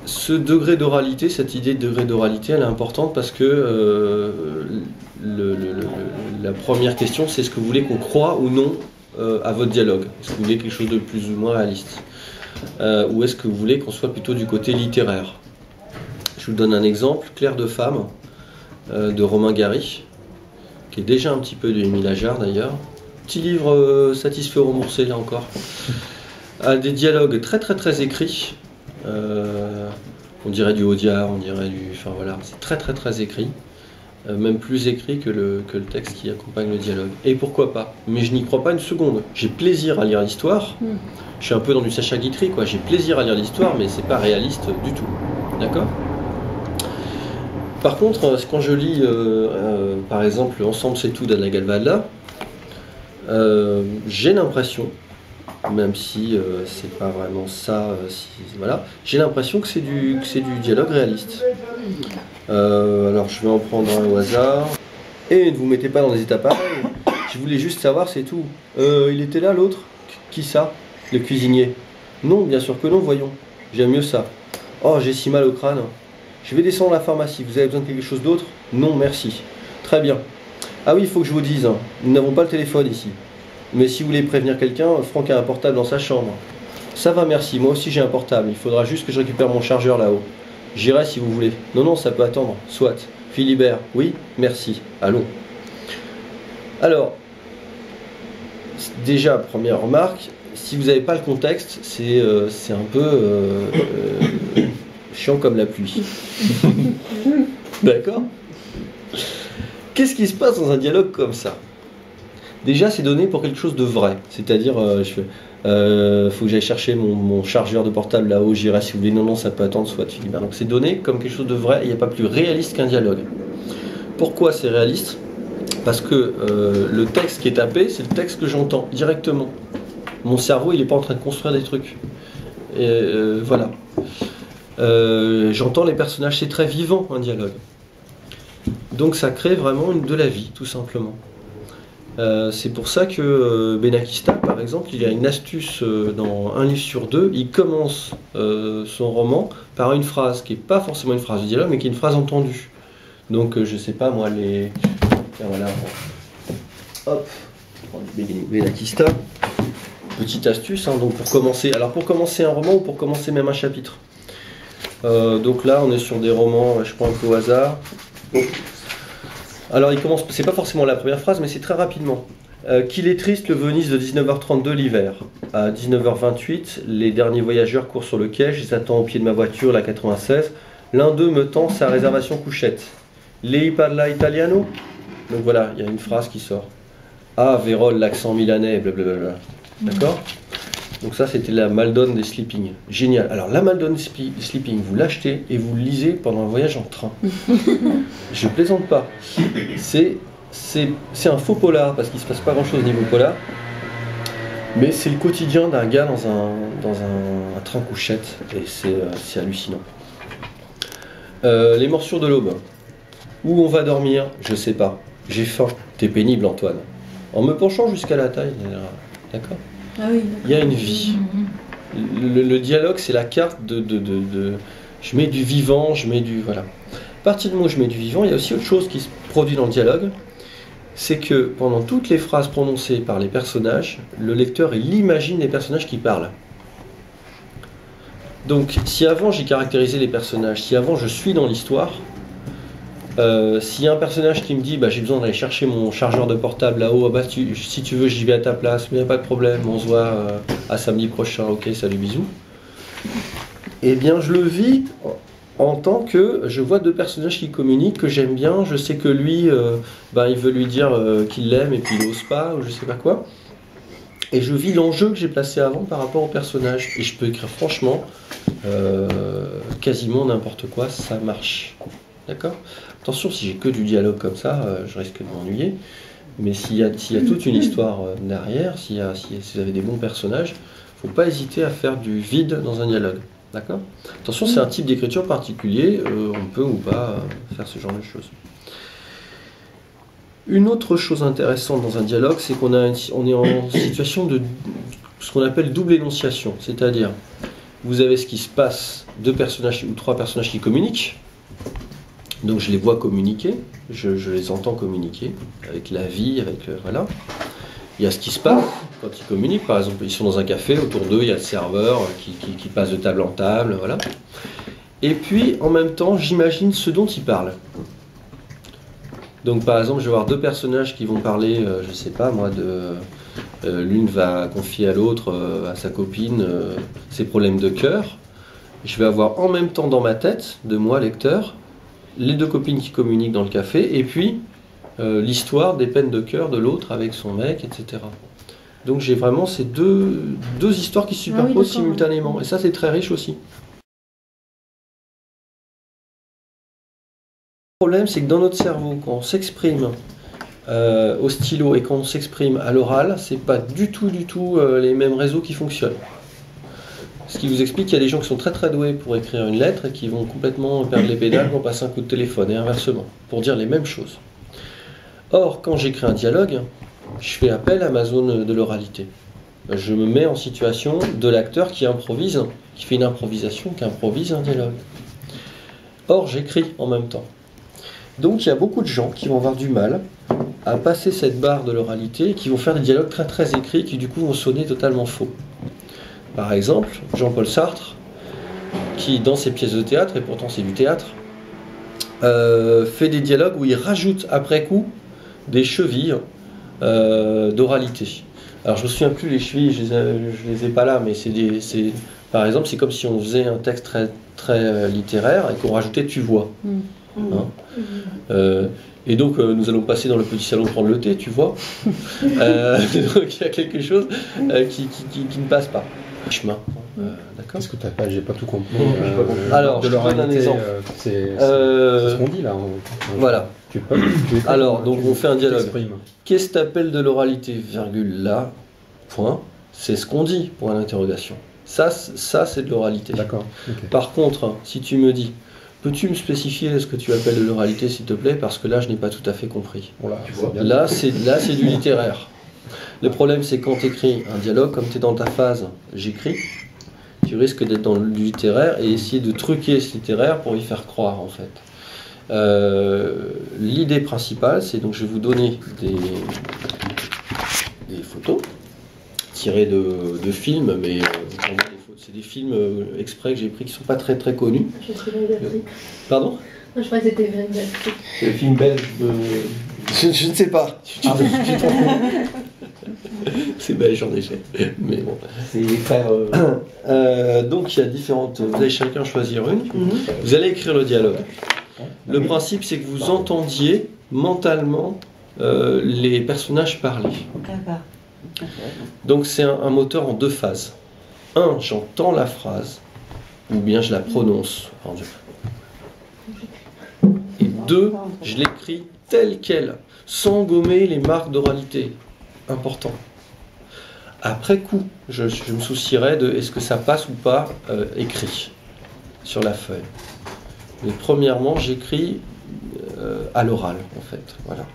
ce degré d'oralité, cette idée de degré d'oralité, elle est importante parce que la première question, c'est est-ce que vous voulez qu'on croie ou non à votre dialogue? Est-ce que vous voulez quelque chose de plus ou moins réaliste? Ou est-ce que vous voulez qu'on soit plutôt du côté littéraire? Je vous donne un exemple, Clair de femme, de Romain Gary, qui est déjà un petit peu de Émile Ajar d'ailleurs. Petit livre satisfait remboursé là encore. A des dialogues très très très écrits. On dirait du Audiard, on dirait du... Enfin voilà, c'est très très très écrit. Même plus écrit que le texte qui accompagne le dialogue. Et pourquoi pas? Mais je n'y crois pas une seconde. J'ai plaisir à lire l'histoire. Je suis un peu dans du Sacha Guitry, quoi. J'ai plaisir à lire l'histoire, mais c'est pas réaliste du tout. D'accord? Par contre, quand je lis, par exemple, Ensemble c'est tout d'Anna Galvadla, j'ai l'impression, même si c'est pas vraiment ça, voilà, j'ai l'impression que c'est du dialogue réaliste. Alors je vais en prendre un au hasard. Et ne vous mettez pas dans des états pareils. Je voulais juste savoir, c'est tout. Il était là l'autre? Qui ça? Le cuisinier? Non, bien sûr que non, voyons. J'aime mieux ça. Oh, j'ai si mal au crâne. Je vais descendre à la pharmacie. Vous avez besoin de quelque chose d'autre? Non, merci. Très bien. Ah oui, il faut que je vous dise, nous n'avons pas le téléphone ici. Mais si vous voulez prévenir quelqu'un, Franck a un portable dans sa chambre. Ça va, merci. Moi aussi j'ai un portable. Il faudra juste que je récupère mon chargeur là-haut. J'irai si vous voulez. Non, non, ça peut attendre. Soit. Philibert. Oui, merci. Allons. Alors, déjà, première remarque, si vous n'avez pas le contexte, c'est un peu chiant comme la pluie. D'accord? Qu'est-ce qui se passe dans un dialogue comme ça? Déjà, c'est donné pour quelque chose de vrai. C'est-à-dire, faut que j'aille chercher mon chargeur de portable là-haut, j'irai si vous voulez. Non, non, ça peut attendre, soit Philibert. Donc c'est donné comme quelque chose de vrai, il n'y a pas plus réaliste qu'un dialogue. Pourquoi c'est réaliste? Parce que le texte qui est tapé, c'est le texte que j'entends directement. Mon cerveau, il n'est pas en train de construire des trucs. Et voilà. J'entends les personnages, c'est très vivant un dialogue. Donc ça crée vraiment de la vie, tout simplement. C'est pour ça que Benakista, par exemple, il y a une astuce dans un livre sur deux. Il commence son roman par une phrase qui n'est pas forcément une phrase de dialogue, mais qui est une phrase entendue. Donc, je sais pas, moi, les... Voilà. Hop. Benakista. Petite astuce, hein, donc pour commencer... Alors, pour commencer un roman ou pour commencer même un chapitre. Donc là, on est sur des romans, je prends un peu au hasard. Alors, il commence... C'est pas forcément la première phrase, mais c'est très rapidement. Qu'il est triste le Venise de 19h32 l'hiver. À 19h28, les derniers voyageurs courent sur le quai. Je les attends au pied de ma voiture, la 96. L'un d'eux me tend sa réservation couchette. Lei parla italiano? Donc voilà, il y a une phrase qui sort. Ah, Vérole, l'accent milanais, blablabla. D'accord? Donc ça, c'était la Maldon des Sleeping. Génial. Alors, la Maldon des Sleeping, vous l'achetez et vous le lisez pendant un voyage en train. Je plaisante pas. C'est un faux polar, parce qu'il ne se passe pas grand-chose niveau polar. Mais c'est le quotidien d'un gars dans un train couchette. Et c'est hallucinant. Les morsures de l'aube. Où on va dormir? Je sais pas. J'ai faim. T'es pénible, Antoine. En me penchant jusqu'à la taille. D'accord? Ah oui, il y a une vie. Le dialogue, c'est la carte de... Je mets du vivant, je mets du... Voilà. À partir du moment où je mets du vivant, il y a aussi autre chose qui se produit dans le dialogue. C'est que pendant toutes les phrases prononcées par les personnages, le lecteur, il imagine les personnages qui parlent. Donc, si avant j'ai caractérisé les personnages, si avant je suis dans l'histoire, s'il y a un personnage qui me dit bah, j'ai besoin d'aller chercher mon chargeur de portable là-haut, bah, si tu veux j'y vais à ta place, mais il n'y a pas de problème, on se voit à samedi prochain, ok, salut, bisous. Eh bien je le vis en tant que je vois deux personnages qui communiquent, que j'aime bien, je sais que lui, il veut lui dire qu'il l'aime et puis il n'ose pas, ou je sais pas quoi. Et je vis l'enjeu que j'ai placé avant par rapport au personnage. Et je peux écrire franchement quasiment n'importe quoi, ça marche. D'accord? Attention, si j'ai que du dialogue comme ça, je risque de m'ennuyer. Mais s'il y a toute une histoire derrière, si vous avez des bons personnages, il ne faut pas hésiter à faire du vide dans un dialogue. D'accord? Attention, c'est un type d'écriture particulier, on peut ou pas faire ce genre de choses. Une autre chose intéressante dans un dialogue, c'est on est en situation de ce qu'on appelle double énonciation. C'est-à-dire, vous avez ce qui se passe, 2 personnages ou 3 personnages qui communiquent. Donc je les vois communiquer, je les entends communiquer, avec la vie, avec... voilà. Il y a ce qui se passe quand ils communiquent, par exemple, ils sont dans un café, autour d'eux, il y a le serveur qui passe de table en table, voilà. Et puis, en même temps, j'imagine ce dont ils parlent. Donc, par exemple, je vais avoir 2 personnages qui vont parler, je sais pas, moi, l'une va confier à l'autre, à sa copine, ses problèmes de cœur. Je vais avoir en même temps dans ma tête, de moi, lecteur, les 2 copines qui communiquent dans le café, et puis l'histoire des peines de cœur de l'autre avec son mec, etc. Donc j'ai vraiment ces deux histoires qui se superposent simultanément, et ça c'est très riche aussi. Le problème c'est que dans notre cerveau, quand on s'exprime au stylo et quand on s'exprime à l'oral, c'est pas du tout les mêmes réseaux qui fonctionnent. Ce qui vous explique qu'il y a des gens qui sont très très doués pour écrire une lettre et qui vont complètement perdre les pédales pour passer un coup de téléphone, et inversement, pour dire les mêmes choses. Or, quand j'écris un dialogue, je fais appel à ma zone de l'oralité. Je me mets en situation de l'acteur qui improvise, qui fait une improvisation, qui improvise un dialogue. Or, j'écris en même temps. Donc, il y a beaucoup de gens qui vont avoir du mal à passer cette barre de l'oralité et qui vont faire des dialogues très très écrits qui du coup vont sonner totalement faux. Par exemple, Jean-Paul Sartre, qui dans ses pièces de théâtre, et pourtant c'est du théâtre, fait des dialogues où il rajoute après coup des chevilles d'oralité. Alors je ne me souviens plus les chevilles, je les ai pas là, mais par exemple c'est comme si on faisait un texte très, très littéraire et qu'on rajoutait tu vois. Hein, et donc nous allons passer dans le petit salon prendre le thé, tu vois. Donc il y a quelque chose qui ne passe pas. Chemin. D'accord. Est-ce que j'ai pas tout compris. Alors, je donne un exemple. C'est ce qu'on dit là. Voilà. Alors, donc on fait un dialogue. Qu'est-ce que tu appelles de l'oralité, virgule là, point. C'est ce qu'on dit, point d'interrogation. Ça c'est de l'oralité. D'accord. Okay. Par contre, si tu me dis, peux-tu me spécifier ce que tu appelles de l'oralité, s'il te plaît, parce que là, je n'ai pas tout à fait compris. Voilà, tu vois. Là, c'est du littéraire. Le problème, c'est quand tu écris un dialogue, comme tu es dans ta phase j'écris, tu risques d'être dans le littéraire et essayer de truquer ce littéraire pour y faire croire, en fait. L'idée principale, c'est donc je vais vous donner des photos tirées de films, mais c'est des films exprès que j'ai pris qui ne sont pas très très connus. Pardon ? Je crois que c'était vrai. C'est le film belge de... Je ne sais pas. C'est belge en effet. Mais bon. C'est les frères. Donc il y a différentes. Vous allez chacun choisir une. Vous allez écrire le dialogue. Le principe, c'est que vous entendiez mentalement les personnages parler. Donc c'est un moteur en 2 phases. 1, j'entends la phrase, ou bien je la prononce. Et 2, je l'écris telle quelle, sans gommer les marques d'oralité. Important. Après coup, je me soucierai de est-ce que ça passe ou pas écrit sur la feuille. Mais premièrement, j'écris à l'oral, en fait. Voilà.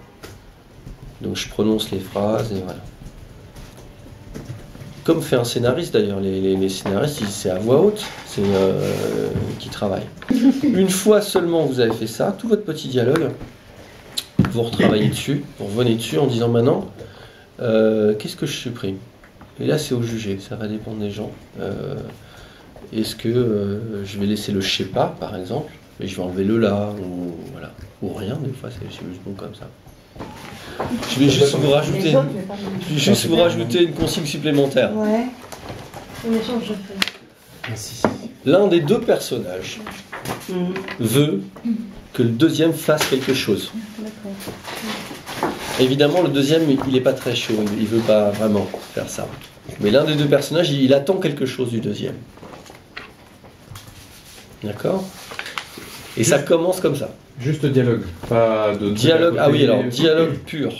Donc je prononce les phrases et voilà. Comme fait un scénariste d'ailleurs, les scénaristes, c'est à voix haute qui travaillent. Une fois seulement vous avez fait ça, tout votre petit dialogue, vous retravaillez dessus, vous revenez dessus en disant maintenant, qu'est-ce que je supprime? Et là c'est au jugé, ça va dépendre des gens. Est-ce que je vais laisser le je sais pas par exemple, et je vais enlever le là, ou, voilà, ou rien, des fois c'est juste bon comme ça. Je vais juste vous rajouter une consigne supplémentaire. Ouais. On échange de feuilles. Merci. L'un des 2 personnages veut que le deuxième fasse quelque chose. D'accord. Évidemment, le deuxième, il n'est pas très chaud, il ne veut pas vraiment faire ça. Mais l'un des 2 personnages, il attend quelque chose du deuxième. D'accord ? Et ça commence comme ça. Juste dialogue, pas de dialogue. Ah oui, alors dialogue pur.